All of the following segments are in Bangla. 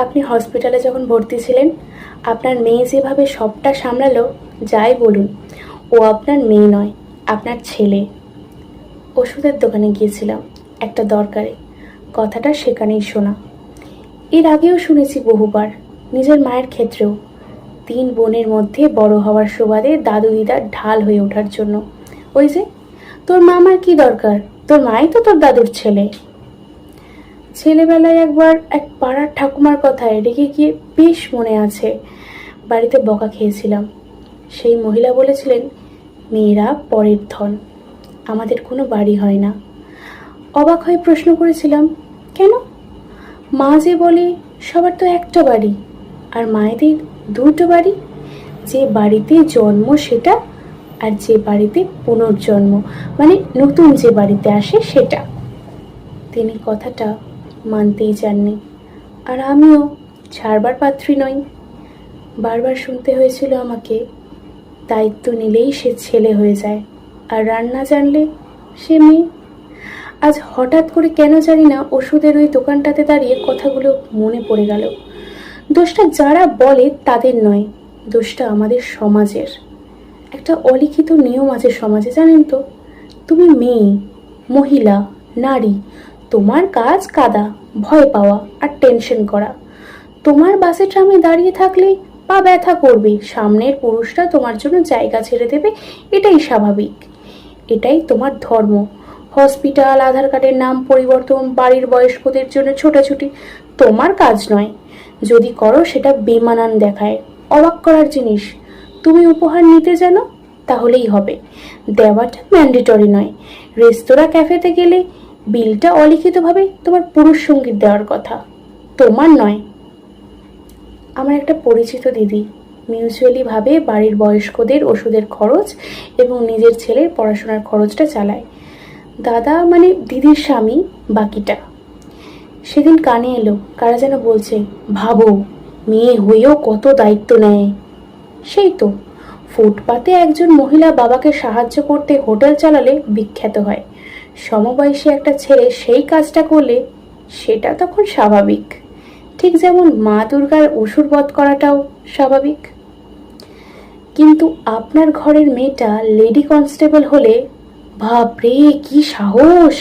আপনি হসপিটালে যখন ভর্তি ছিলেন, আপনার মেয়ে যেভাবে সবটা সামলালো, যাই বলুন, ও আপনার মেয়ে নয়, আপনার ছেলে। ওষুধের দোকানে গিয়েছিলাম একটা দরকারে, কথাটা সেখানেই শোনা। এর আগেও শুনেছি বহুবার, নিজের মায়ের ক্ষেত্রেও। 3 বোনের মধ্যে বড় হওয়ার সুবাদে দাদু দিদার ঢাল হয়ে ওঠার জন্য। ওই যে, তোর মামার কি দরকার, তোর মাই তো তোর দাদুর ছেলে। ছেলেবেলায় একবার এক পাড়ার ঠাকুমার কথায় রেগে গিয়ে বেশ মনে আছে, বাড়িতে বকা খেয়েছিলাম। সেই মহিলা বলেছিলেন, মেয়েরা পরের ধন, আমাদের কোনো বাড়ি হয় না। অবাক হয়ে প্রশ্ন করেছিলাম, কেন? মা যে বলে সবার তো একটা বাড়ি, আর মায়েদের 2টো বাড়ি। যে বাড়িতে জন্ম সেটা, আর যে বাড়িতে পুনর্জন্ম, মানে নতুন যে বাড়িতে আসে সেটা। তিনি কথাটা মানতেই চাননি, আর আমিও ছাড়বার পাত্রী নই। বারবার শুনতে হয়েছিল আমাকে, দায়িত্ব নিলেই সে ছেলে হয়ে যায়, আর রান্না জানলে সে মেয়ে। আজ হঠাৎ করে কেন জানি না ওষুধের ওই দোকানটাতে দাঁড়িয়ে কথাগুলো মনে পড়ে গেল। দোষটা যারা বলে তাদের নয়, দোষটা আমাদের সমাজের। একটা অলিখিত নিয়ম আছে সমাজে, জানেন তো? তুমি মেয়ে, মহিলা, নারী, তোমার কাজ কাদা, ভয় পাওয়া আর টেনশন করা। তোমার বাসে ট্রামে দাঁড়িয়ে থাকলে পা ব্যথা করবে, সামনের পুরুষরা তোমার জন্য জায়গা ছেড়ে দেবে, এটাই স্বাভাবিক। এটাই তোমার ধর্ম। হসপিটাল, আধার কার্ডের নাম পরিবর্তন, বাড়ির বয়স্কদের জন্য ছোটাছুটি তোমার কাজ নয়। যদি করো সেটা বেমানান দেখায়, অবাক করার জিনিস। তুমি উপহার নিতে জানো, তাহলেই হবে। দেওয়াটা ম্যান্ডেটরি নয়। রেস্তোরাঁ ক্যাফেতে গেলে বিলটা অলিখিতভাবে তোমার পুরুষ সঙ্গীত দেওয়ার কথা, তোমার নয়। আমার একটা পরিচিত দিদি মিউচুয়ালি ভাবে বাড়ির বয়স্কদের ওষুধের খরচ এবং নিজের ছেলের পড়াশোনার খরচটা চালায়। দাদা মানে দিদির স্বামী বাকিটা। সেদিন কানে এলো কারা যেন বলছে, ভাবো মেয়ে হয়েও কত দায়িত্ব নেয়। সেই তো, ফুটপাতে একজন মহিলা বাবাকে সাহায্য করতে হোটেল চালালে বিখ্যাত হয়, সমবয়সী একটা ছেলে সেই কাজটা করলে সেটা তখন স্বাভাবিক। ঠিক যেমন মা দুর্গার অসুর বধ করাটাও স্বাভাবিক। কিন্তু আপনার ঘরের মেয়েটা লেডি কনস্টেবল হলে, বাপরে কি সাহস!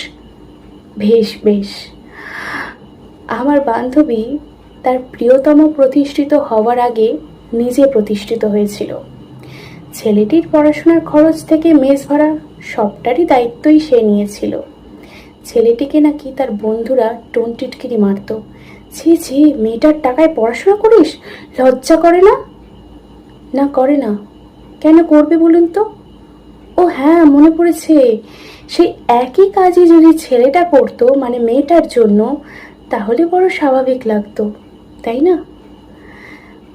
বেশ বেশ। আমার বান্ধবী তার প্রিয়তম প্রতিষ্ঠিত হওয়ার আগে নিজে প্রতিষ্ঠিত হয়েছিল। ছেলেটির পড়াশোনার খরচ থেকে মেস ভাড়া সবটারই দায়িত্বই সে নিয়েছিল। ছেলেটিকে নাকি তার বন্ধুরা টোন টিটকিরি মারত, ছি ছি মেয়েটার টাকায় পড়াশোনা করিস, লজ্জা করে না? না করে না, কেন করবে বলুন তো? ও হ্যাঁ, মনে পড়েছে, সেই একই কাজই যদি ছেলেটা করতো, মানে মেয়েটার জন্য, তাহলে বড় স্বাভাবিক লাগতো, তাই না?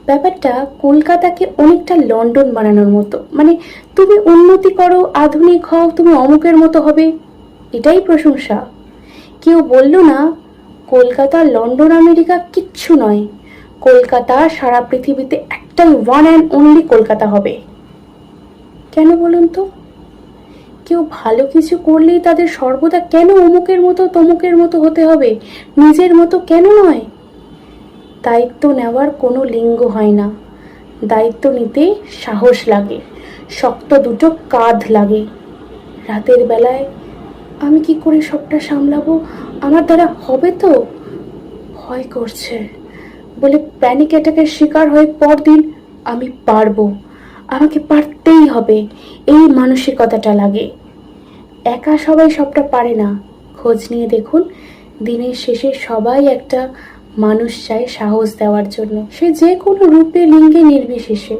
ব্যাপারটা কলকাতাকে অনেকটা লন্ডন বানানোর মতো, মানে তুমি উন্নতি করো, আধুনিক হও, তুমি অমুকের মতো হবে, এটাই প্রশংসা। কেউ বলল না কলকাতা লন্ডন আমেরিকা কিচ্ছু নয়, কলকাতা সারা পৃথিবীতে একটাই ওয়ান অ্যান্ড অনলি কলকাতা হবে। কেন বলুন তো? কেউ ভালো কিছু করলেই তাদের সর্বদা কেন অমুকের মতো তমুকের মতো হতে হবে, নিজের মতো কেন নয়? দায়িত্ব নেওয়ার কোনো লিঙ্গ হয় না। দায়িত্ব নিতে সাহস লাগে, শক্ত 2টো কাঁধ লাগে। রাতের বেলায় আমি কি করে সবটা সামলাবো, আমার দ্বারা হবে তো, ভয় করছে বলে প্যানিক অ্যাটাকের শিকার হয়ে পরদিন আমি পারবো, আমাকে পারতেই হবে, এই মানসিকতাটা লাগে। একা সবাই সবটা পারে না। খোঁজ নিয়ে দেখুন, দিনের শেষে সবাই একটা মানুষ চায় সাহস দেওয়ার জন্য, সে যে কোনো রূপে লিঙ্গে নির্বিশেষে।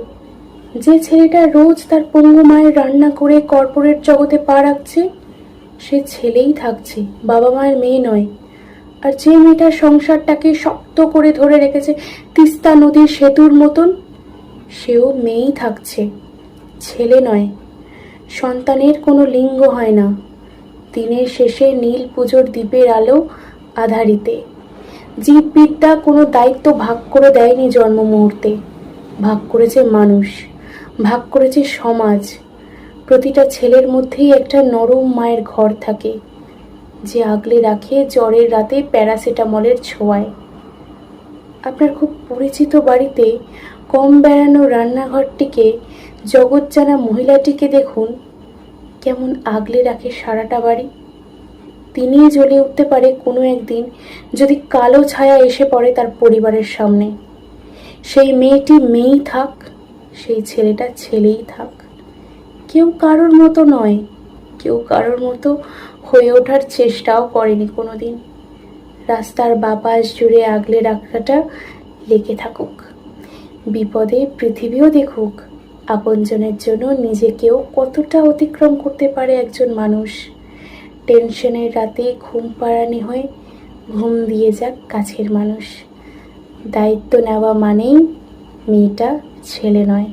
যে ছেলেটা রোজ তার পঙ্গু মায়ের রান্না করে কর্পোরেট জগতে পা রাখছে, সে ছেলেই থাকছে, বাবা মায়ের মেয়ে নয়। আর যে মেয়েটা সংসারটাকে শক্ত করে ধরে রেখেছে তিস্তা নদীর সেতুর মতন, সেও মেয়েই থাকছে, ছেলে নয়। সন্তানের কোনো লিঙ্গ হয় না। দিনের শেষে নীল পুজোর দ্বীপের আলো আধারিতে জীববিদ্যা কোনো দায়িত্ব ভাগ করে দেয়নি জন্ম মুহূর্তে, ভাগ করেছে মানুষ, ভাগ করেছে সমাজ। প্রতিটা ছেলের মধ্যেই একটা নরম মায়ের ঘর থাকে, যে আগলে রাখে জ্বরের রাতে প্যারাসিটামলের ছোঁয়ায়। আপনার খুব পরিচিত বাড়িতে কম বেড়ানো রান্নাঘরটিকে, জগৎ জানা মহিলাটিকে দেখুন কেমন আগলে রাখে সারাটা বাড়ি। তিনিই জ্বলে উঠতে পারে কোনো একদিন যদি কালো ছায়া এসে পড়ে তার পরিবারের সামনে। সেই মেয়েটি মেয়েই থাক, সেই ছেলেটা ছেলেই থাক। কেউ কারোর মতো নয়, কেউ কারোর মতো হয়ে ওঠার চেষ্টাও করেনি কোনোদিন। রাস্তার বাপাস জুড়ে আগলে রাখাটা লেগে থাকুক। বিপদে পৃথিবীও দেখুক আপনজনের জন্য নিজেকেও কতটা অতিক্রম করতে পারে একজন মানুষ। টেনশনের রাতে ঘুম পাড়ানি হয়ে ঘুম দিয়ে যাক কাছের মানুষ। দায়িত্ব নেওয়া মানেই মেয়েটা ছেলে নয়,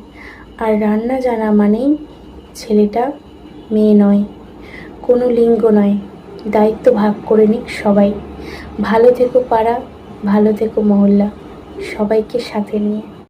আর রান্না জানা মানেই ছেলেটা মেয়ে নয়, কোনো লিঙ্গ নয়। দায়িত্ব ভাগ করে নিক সবাই। ভালো থেকো পাড়া, ভালো থেকো মহল্লা, সবাইকে সাথে নিয়ে।